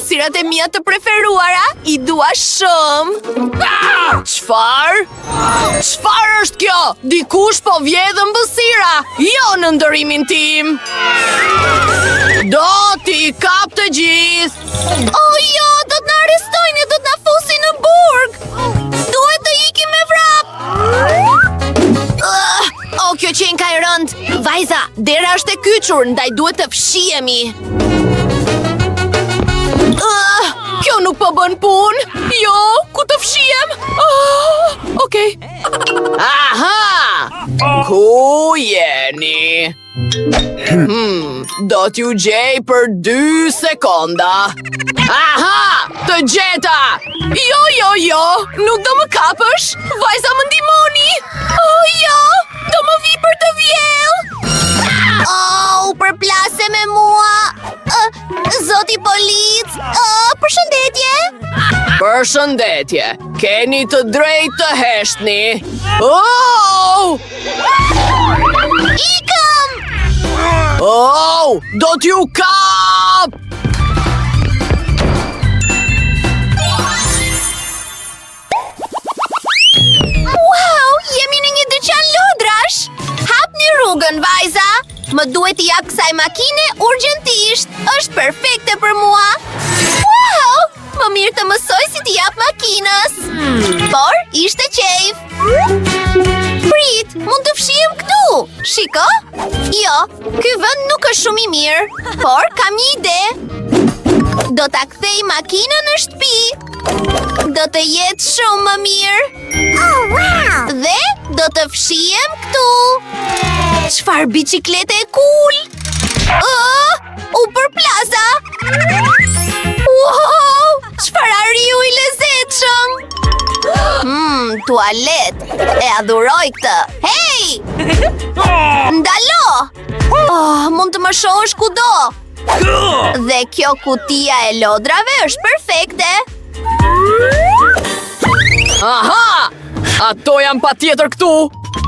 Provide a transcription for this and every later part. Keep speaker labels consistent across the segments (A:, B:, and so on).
A: Ëmbëlsirat e mia të preferuara, I dua shumë. Çfarë? Çfarë është kjo? Dikush po vjedh ëmbëlsira, jo në ndërimin tim. Do t'i kap të gjithë. Jo, do t'na arrestojnë e do t'na fusin në burg. Duhet të ikim me vrap. Kjo qenë ka e rëndë. Vajza, dera është e kyçur, ndaj duhet të fshihemi. Kjo nuk po bën punë. Jo, ku të fshihem? Okej. Aha! Ku jeni? Do t'ju gjej për 2 sekonda. Aha! Të gjeta! Jo, nuk do më kapësh. Vajza më ndihmoni. Jo, do më vi për të vjell. Përplase me mua. Zoti polic. Përshëndetje. Përshëndetje. Keni të drejtë të heshtni. Ikëm! Do t'ju kap! Wow, jemi në një dyqan lodrash. Hapni rrugën, vajza. Më duhet t'i jap kësaj makine urgjentisht. Është perfekte për mua. Wow, më mirë të mësoj si t'i jap makinës. Por, ishte qejf. Prit, mund të fshihem këtu. Shiko? Jo, ky vend nuk është shumë I mirë. Por, kam një ide. Do t'a kthej makinën në shtëpi. Do të jetë shumë më mirë. Dhe do të fshihem këtu. Çfarë biciklete e cool! U përplasa! Wow! Çfarë ariu I lezetshëm! Tualet! E adhuroj këtë! Hey! Ndalo! Mund të më shohësh kudo! Dhe kjo kutia e lodrave është perfekte! Aha! Ato janë patjetër këtu!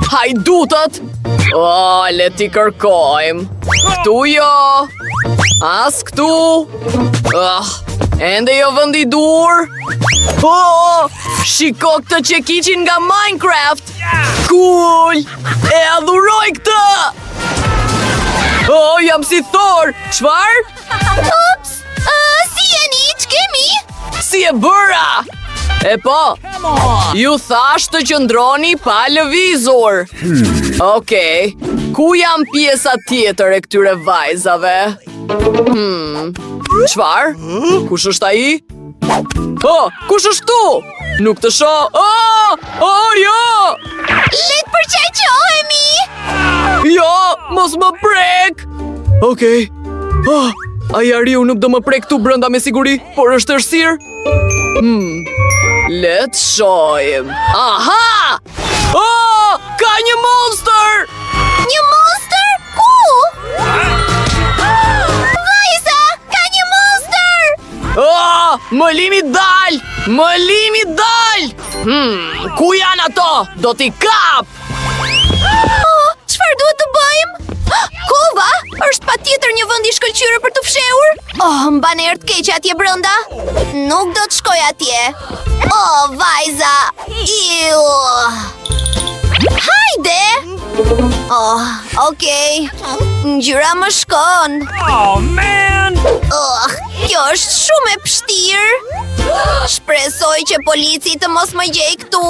A: Hajdutët! Le t'i kërkojmë. Këtu jo. As këtu. Ende jo vend I dur. Shiko këtë që kiqin nga Minecraft. Cool. E adhuroj këtë. Jam si Thor. Çfarë? Ups. Si jeni? Ç'kemi? Si e bëra? E po, ju thash të qëndroni pa lëvizur. Okej, ku jam pjesa tjetër e këtyre vajzave? Çfarë? Kush është ai? Kush është tu? Nuk të shoh. Jo! Le të përqaqohemi. Jo, mos më prek. Okej. Ai ariu nuk do më prek këtu brenda me siguri, por është errësirë. Le të shohim. Aha! Ka një monster! Një monster? Ku? Vajza, ka një monster! Më limi dal! Më limi dal! Ku janë ato? Do t'i kap! Çfarë duhet të bëjmë? Kova, është patjetër një vend I shkëlqyer për të fshehur. Mban erë të keqe atje brenda. Nuk do të shkoj atje. Vajza. Hajde. Okej. Ngjyra më shkon. Man. Kjo është shumë e vështirë. Shpresoj që polici të mos më gjej këtu.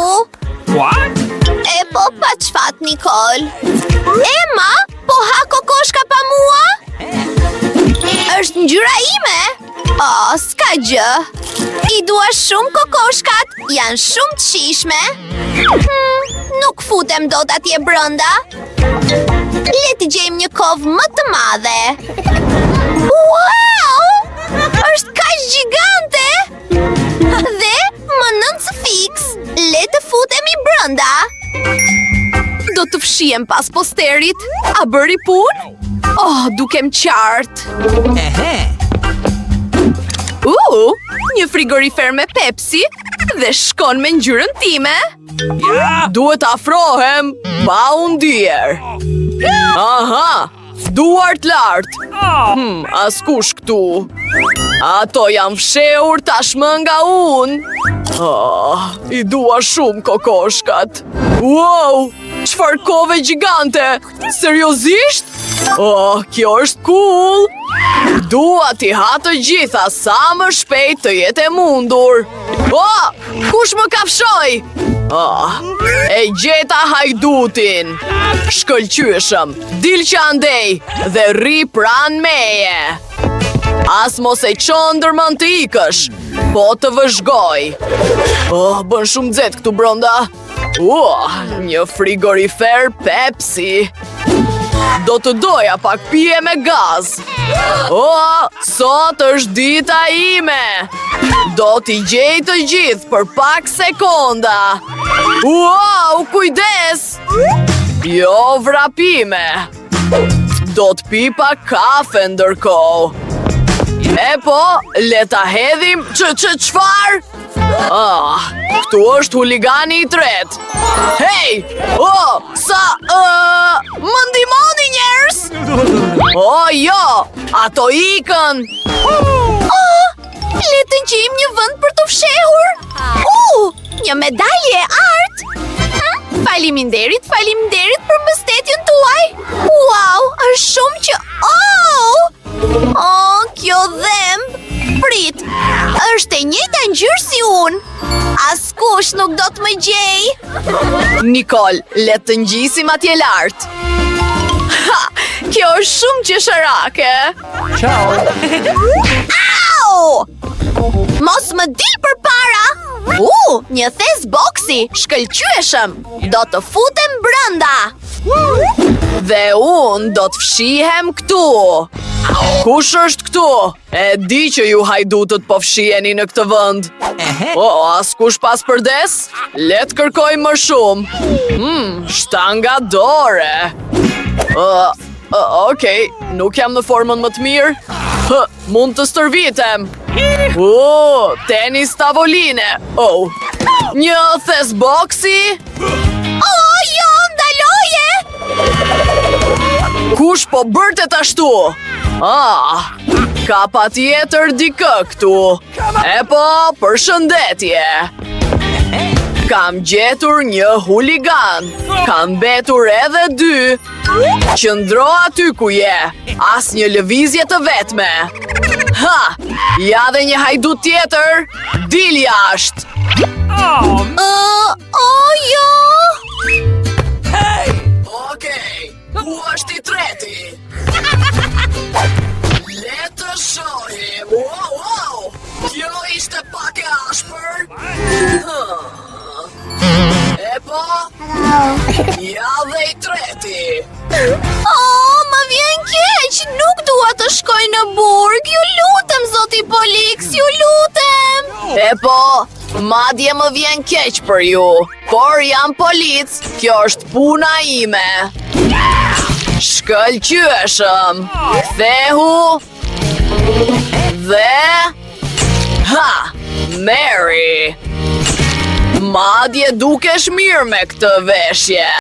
A: What? E po pa çfat, Nicole. Emma, po ha kokoshka pa mua? Është ngjyra ime? S'ka gjë. I dua shumë kokoshkat, janë shumë të shijshme. Nuk futem dot atje brenda. Le të gjejmë një kovë më të madhe. Wow! Është kaq gjigante! Dhe më nën fiks. Le të futemi brenda. Do të fshihem pas posterit. A bëri punë? Dukem qartë. Një frigorifer me Pepsi dhe shkon me ngjyrën time. Duhet afrohem pa u ndier. Aha, duart lart. Askush këtu.
B: Ato jam fshehur tashmë nga unë. I dua shumë kokoshkat. Wow, çfarë kove gjigante? Seriozisht? Kjo është cool. Dua t'i ha të gjitha sa më shpejt të jetë e mundur. Kush më kafshoi? E gjeta hajdutin. Shkëlqyeshëm, dil që andej dhe rri pran meje. As mos e qëndër mën të ikësh, po të vëzhgoj. Bën shumë nxehtë këtu brenda. Një frigorifer Pepsi. Do të doja pak pije me gaz. Sot është dita ime. Do t'i gjej të gjithë për pak sekonda. Kujdes! Jo vrapime. Do t'pi pak kafe ndërkohë. Le ta hedhim çfarë? Këtu është huligani i tret. Hej! Më ndihmoni njerëz! Jo! Ato ikën!
A: Le të gjejmë një vend për të fshehur. Një medalje e art. Faleminderit për mbështetjen tuaj. Wow, është shumë që... Kjo dhemb. Prit, është e njëjta ngjyrë si unë. Askush nuk do të më gjej.
B: Nicole, le të ngjisim atje lart. Kjo është shumë qesharake.
A: Au! Mos më dil përpara. Një thes boksi, shkëlqyeshëm. Do të futem brenda.
B: Dhe unë do të fshihem këtu. Kush është këtu? E di që ju hajdutët po fshiheni në këtë vend. Askush pas përdes? Le të kërkojmë më shumë. Shtanga dore. Okej, nuk jam në formën më të mirë. Mund të stërvitem. Tenis tavoline. Një thes boksi.
A: Jo, ndaloje.
B: Kush po bërtet ashtu? Ka patjetër dikë këtu. Përshëndetje. Kam gjetur një huligan. Kam mbetur edhe 2. Qëndro aty ku je. As një lëvizje të vetme. Ja dhe një hajdut tjetër. Dil jashtë.
A: Jo.
B: Okej, ku është i treti? Le të shohim. Kjo ishte pak e ashpër. Ja dhe i treti.
A: Më vjen keq. Nuk dua të shkoj në burg. Ju lutem, zoti Polix, ju lutem.
B: Madje më vjen keq për ju. Por jam polic. Kjo është puna ime. Shkëlqyeshëm. Kthehu. Dhe... Mary. Madje dukesh mirë me këtë veshje.